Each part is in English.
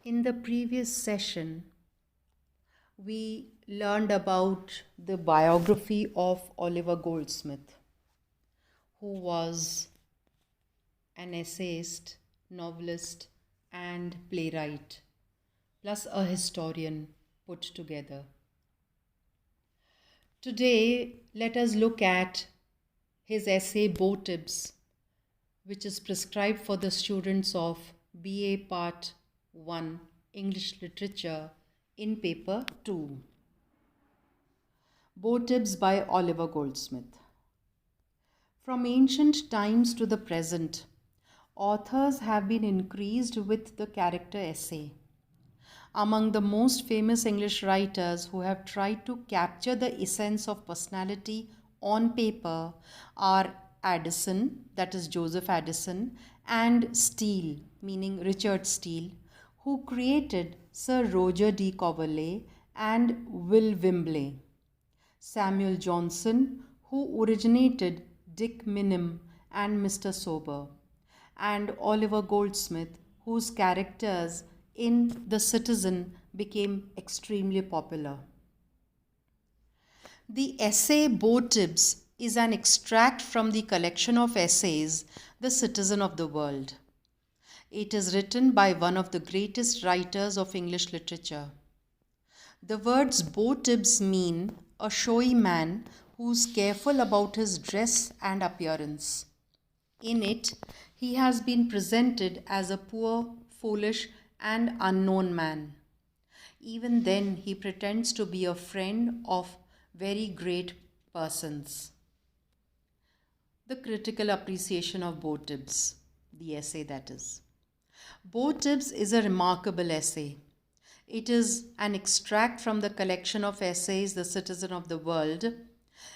In the previous session, we learned about the biography of Oliver Goldsmith, who was an essayist, novelist, and playwright, plus a historian put together. Today, let us look at his essay Boatibs, which is prescribed for the students of BA Part 1 English Literature in Paper 2. Boatibs by Oliver Goldsmith. From ancient times to the present, authors have been increased with the character essay. Among the most famous English writers who have tried to capture the essence of personality on paper are Addison, that is Joseph Addison, and Steele, meaning Richard Steele, who created Sir Roger de Coverley and Will Wimbley. Samuel Johnson, who originated Dick Minim and Mr. Sober, and Oliver Goldsmith, whose characters in The Citizen became extremely popular. The essay Boatibs is an extract from the collection of essays The Citizen of the World. It is written by one of the greatest writers of English literature. The words Boatibs mean a showy man who's careful about his dress and appearance. In it, he has been presented as a poor, foolish, and unknown man. Even then, he pretends to be a friend of very great persons. The critical appreciation of Boatibs, the essay that is. Boatibs is a remarkable essay. It is an extract from the collection of essays The Citizen of the World.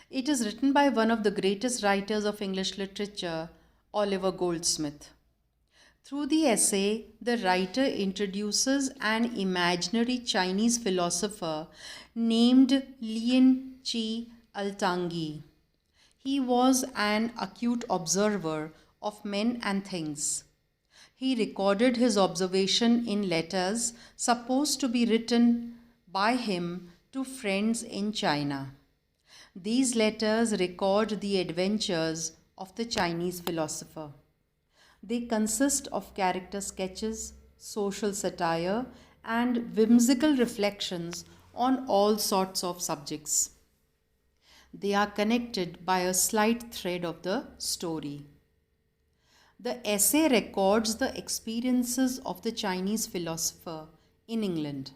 It is written by one of the greatest writers of English literature, Oliver Goldsmith. Through the essay, the writer introduces an imaginary Chinese philosopher named Lien Chi Altangi. He was an acute observer of men and things. He recorded his observation in letters supposed to be written by him to friends in China. These letters record the adventures of the Chinese philosopher. They consist of character sketches, social satire, and whimsical reflections on all sorts of subjects. They are connected by a slight thread of the story. The essay records the experiences of the Chinese philosopher in England.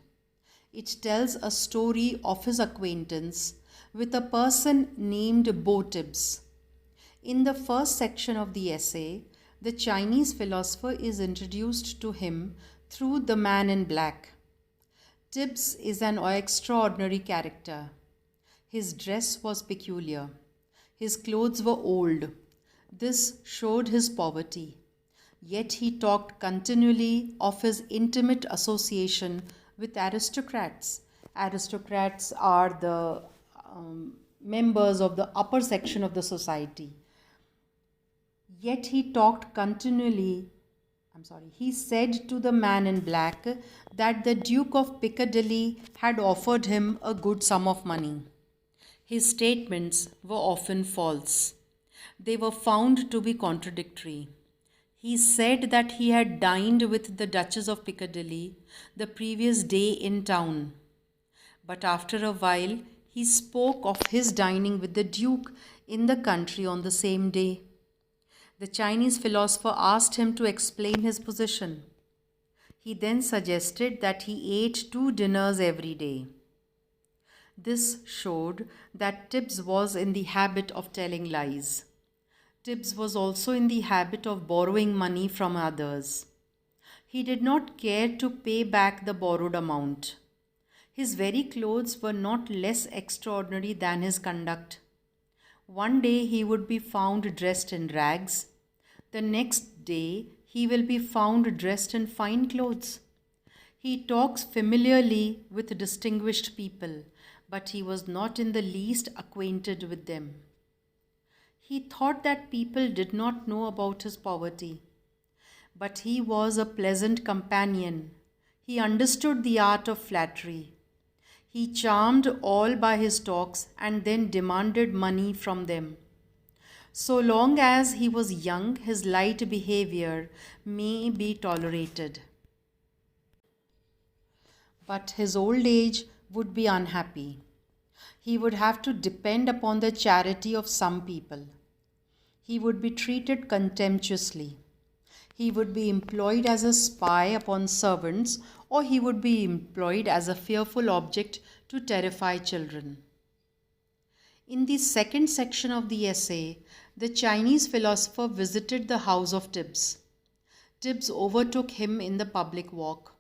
It tells a story of his acquaintance with a person named Boatibs. In the first section of the essay, the Chinese philosopher is introduced to him through the man in black. Tibbs is an extraordinary character. His dress was peculiar. His clothes were old. This showed his poverty. Yet he talked continually of his intimate association with aristocrats. Aristocrats are the members of the upper section of the society. Yet he talked continually. He said to the man in black that the Duke of Piccadilly had offered him a good sum of money. His statements were often false. They were found to be contradictory. He said that he had dined with the Duchess of Piccadilly the previous day in town. But after a while, he spoke of his dining with the Duke in the country on the same day. The Chinese philosopher asked him to explain his position. He then suggested that he ate 2 dinners every day. This showed that Tibbs was in the habit of telling lies. Tibbs was also in the habit of borrowing money from others. He did not care to pay back the borrowed amount. His very clothes were not less extraordinary than his conduct. One day he would be found dressed in rags. The next day he will be found dressed in fine clothes. He talks familiarly with distinguished people, but he was not in the least acquainted with them. He thought that people did not know about his poverty, but he was a pleasant companion. He understood the art of flattery. He charmed all by his talks and then demanded money from them. So long as he was young, his light behavior may be tolerated. But his old age would be unhappy. He would have to depend upon the charity of some people. He would be treated contemptuously. He would be employed as a spy upon servants, or he would be employed as a fearful object to terrify children. In the second section of the essay, the Chinese philosopher visited the house of Tibbs. Tibbs overtook him in the public walk.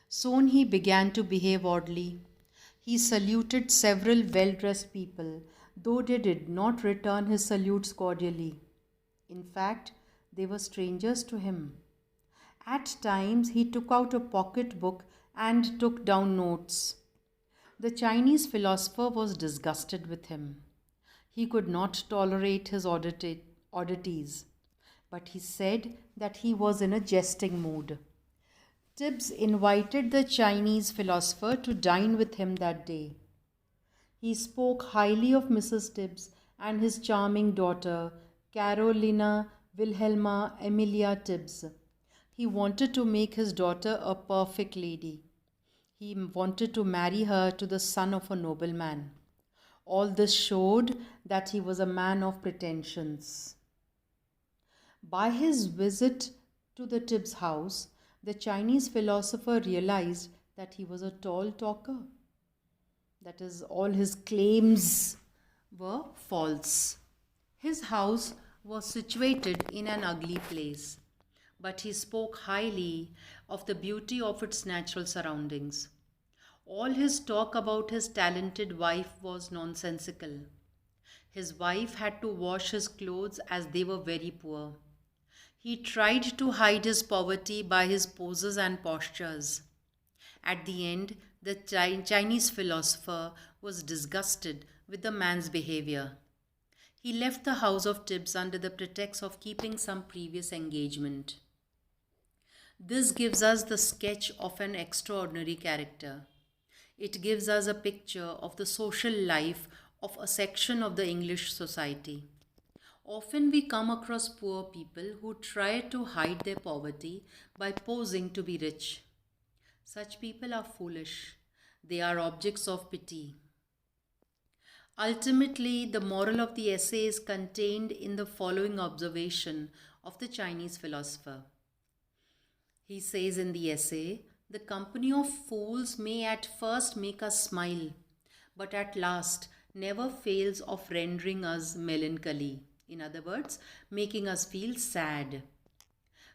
Soon he began to behave oddly. He saluted several well dressed people, though they did not return his salutes cordially. In fact, they were strangers to him. At times, he took out a pocket book and took down notes. The Chinese philosopher was disgusted with him. He could not tolerate his oddities, but he said that he was in a jesting mood. Tibbs invited the Chinese philosopher to dine with him that day. He spoke highly of Mrs. Tibbs and his charming daughter, Carolina Wilhelma Emilia Tibbs. He wanted to make his daughter a perfect lady. He wanted to marry her to the son of a nobleman. All this showed that he was a man of pretensions. By his visit to the Tibbs house, the Chinese philosopher realized that he was a tall talker. That is, all his claims were false. His house was situated in an ugly place, but he spoke highly of the beauty of its natural surroundings. All his talk about his talented wife was nonsensical. His wife had to wash his clothes as they were very poor. He tried to hide his poverty by his poses and postures. At the end, the Chinese philosopher was disgusted with the man's behavior. He left the house of Tibbs under the pretext of keeping some previous engagement. This gives us the sketch of an extraordinary character. It gives us a picture of the social life of a section of the English society. Often we come across poor people who try to hide their poverty by posing to be rich. Such people are foolish. They are objects of pity. Ultimately, the moral of the essay is contained in the following observation of the Chinese philosopher. He says in the essay, "The company of fools may at first make us smile, but at last never fails of rendering us melancholy." In other words, making us feel sad.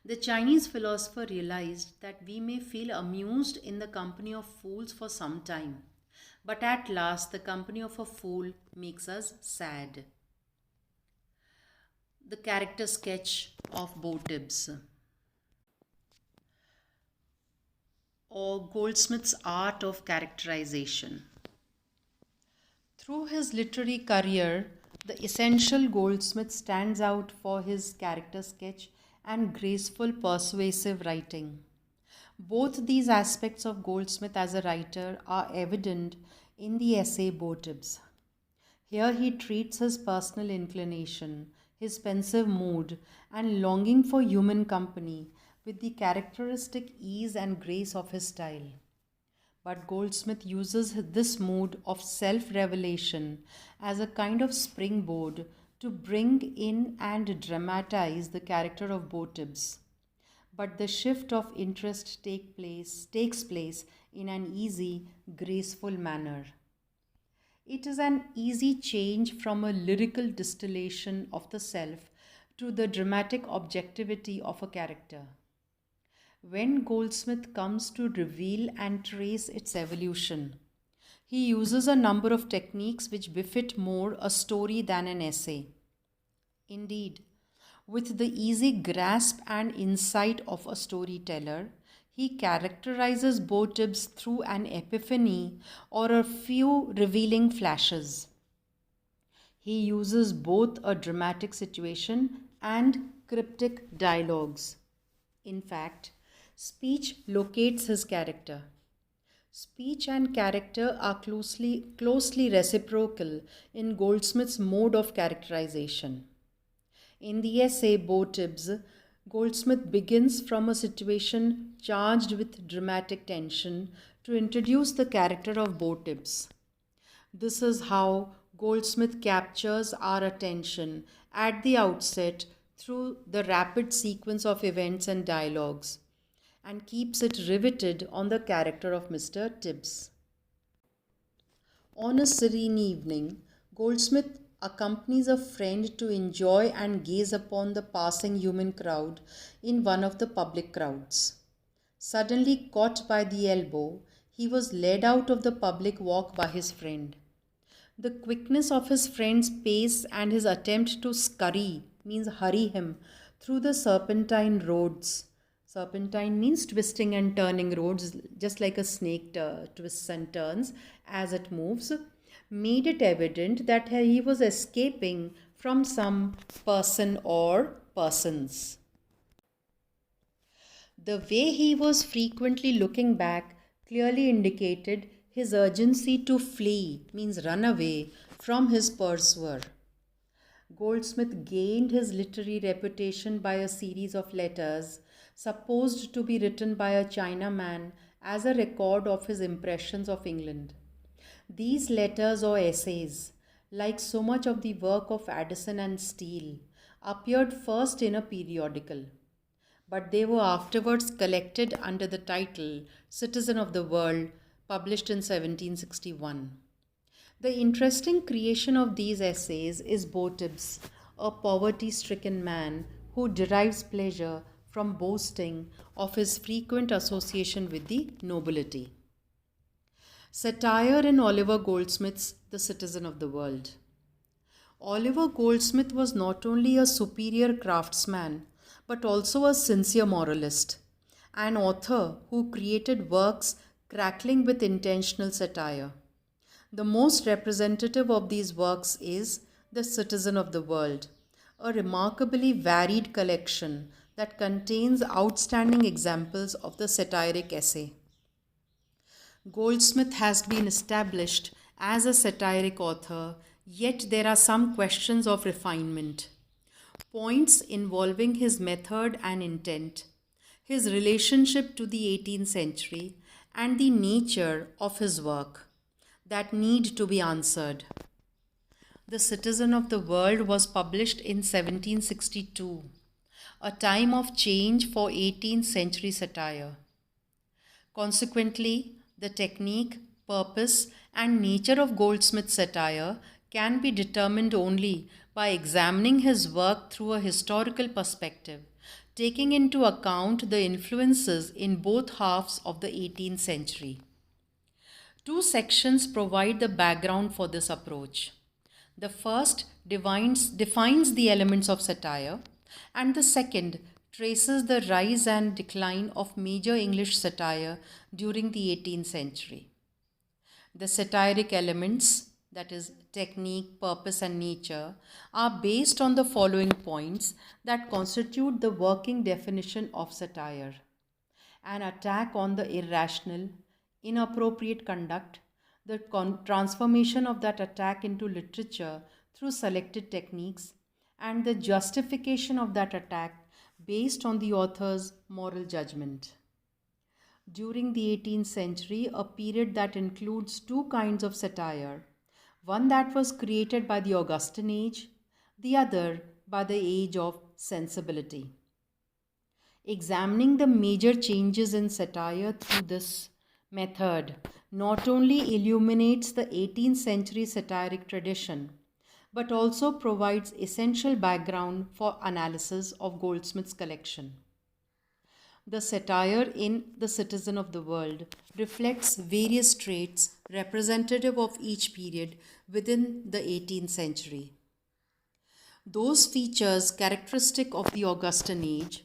The Chinese philosopher realized that we may feel amused in the company of fools for some time, but at last the company of a fool makes us sad. The character sketch of Beau Tibbs, or Goldsmith's art of characterization. Through his literary career, the essential Goldsmith stands out for his character sketch and graceful, persuasive writing. Both these aspects of Goldsmith as a writer are evident in the essay Beau Tibbs. Here he treats his personal inclination, his pensive mood, and longing for human company with the characteristic ease and grace of his style. But Goldsmith uses this mood of self-revelation as a kind of springboard to bring in and dramatize the character of Beau Tibbs. But the shift of interest takes place in an easy, graceful manner. It is an easy change from a lyrical distillation of the self to the dramatic objectivity of a character. When Goldsmith comes to reveal and trace its evolution, he uses a number of techniques which befit more a story than an essay. Indeed, with the easy grasp and insight of a storyteller, he characterizes Beau Tibbs through an epiphany or a few revealing flashes. He uses both a dramatic situation and cryptic dialogues. In fact, Speech locates his character. Speech and character are closely reciprocal in Goldsmith's mode of characterization. In the essay Beau Tibbs, Goldsmith begins from a situation charged with dramatic tension to introduce the character of Beau Tibbs. This is how Goldsmith captures our attention at the outset through the rapid sequence of events and dialogues, and keeps it riveted on the character of Mr. Tibbs. On a serene evening, Goldsmith accompanies a friend to enjoy and gaze upon the passing human crowd in one of the public crowds. Suddenly caught by the elbow, he was led out of the public walk by his friend. The quickness of his friend's pace and his attempt to scurry, means hurry him, through the serpentine roads. Serpentine means twisting and turning roads, just like a snake twists and turns as it moves, made it evident that he was escaping from some person or persons. The way he was frequently looking back clearly indicated his urgency to flee, means run away, from his pursuer. Goldsmith gained his literary reputation by a series of letters supposed to be written by a Chinaman as a record of his impressions of England. These letters or essays, like so much of the work of Addison and Steele, appeared first in a periodical, but they were afterwards collected under the title Citizen of the World, published in 1761. The interesting creation of these essays is Beau Tibbs, a poverty-stricken man who derives pleasure from boasting of his frequent association with the nobility. Satire in Oliver Goldsmith's The Citizen of the World. Oliver Goldsmith was not only a superior craftsman, but also a sincere moralist, an author who created works crackling with intentional satire. The most representative of these works is The Citizen of the World, a remarkably varied collection that contains outstanding examples of the satiric essay. Goldsmith has been established as a satiric author, yet there are some questions of refinement. Points involving his method and intent, his relationship to the 18th century, and the nature of his work that need to be answered. The Citizen of the World was published in 1762, a time of change for 18th century satire. Consequently, the technique, purpose, and nature of Goldsmith's satire can be determined only by examining his work through a historical perspective, taking into account the influences in both halves of the 18th century. Two sections provide the background for this approach. The first defines the elements of satire, and the second traces the rise and decline of major English satire during the 18th century. The satiric elements, that is, technique, purpose, and nature, are based on the following points that constitute the working definition of satire: an attack on the irrational, inappropriate conduct, the transformation of that attack into literature through selected techniques, and the justification of that attack based on the author's moral judgment. During the 18th century, a period that includes two kinds of satire, one that was created by the Augustan age, the other by the age of sensibility. Examining the major changes in satire through this method not only illuminates the 18th century satiric tradition, but also provides essential background for analysis of Goldsmith's collection. The satire in The Citizen of the World reflects various traits representative of each period within the 18th century. Those features characteristic of the Augustan age,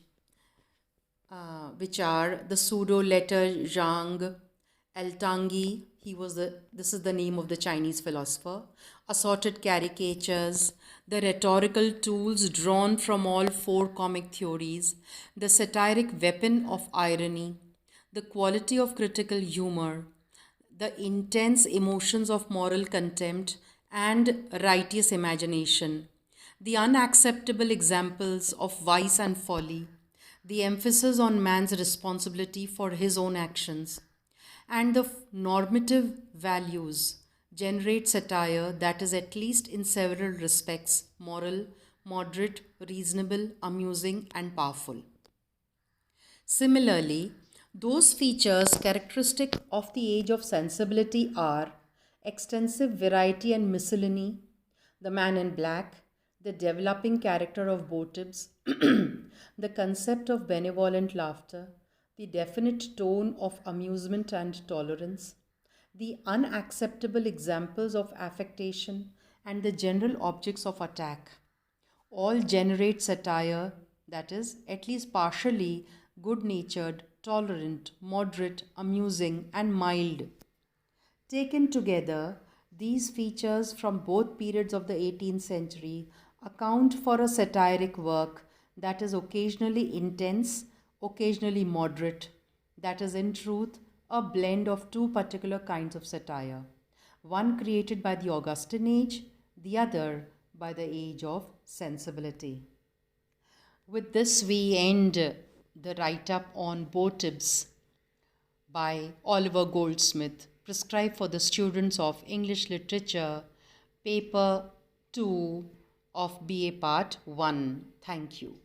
which are the pseudo-letter Zhang, El Tangi, This is the name of the Chinese philosopher. Assorted caricatures, the rhetorical tools drawn from all four comic theories, the satiric weapon of irony, the quality of critical humor, the intense emotions of moral contempt and righteous imagination, the unacceptable examples of vice and folly, the emphasis on man's responsibility for his own actions, and the normative values generate satire that is, at least in several respects, moral, moderate, reasonable, amusing, and powerful. Similarly, those features characteristic of the age of sensibility are extensive variety and miscellany, the man in black, the developing character of Botibbs, the concept of benevolent laughter, the definite tone of amusement and tolerance, the unacceptable examples of affectation, and the general objects of attack all generate satire that is, at least partially, good natured, tolerant, moderate, amusing, and mild. Taken together, these features from both periods of the 18th century account for a satiric work that is occasionally intense, occasionally moderate, that is, in truth, a blend of two particular kinds of satire, one created by the Augustan age, the other by the age of sensibility. With this, we end the write up on Botibbs by Oliver Goldsmith, prescribed for the students of English Literature, Paper 2 of BA Part 1. Thank you.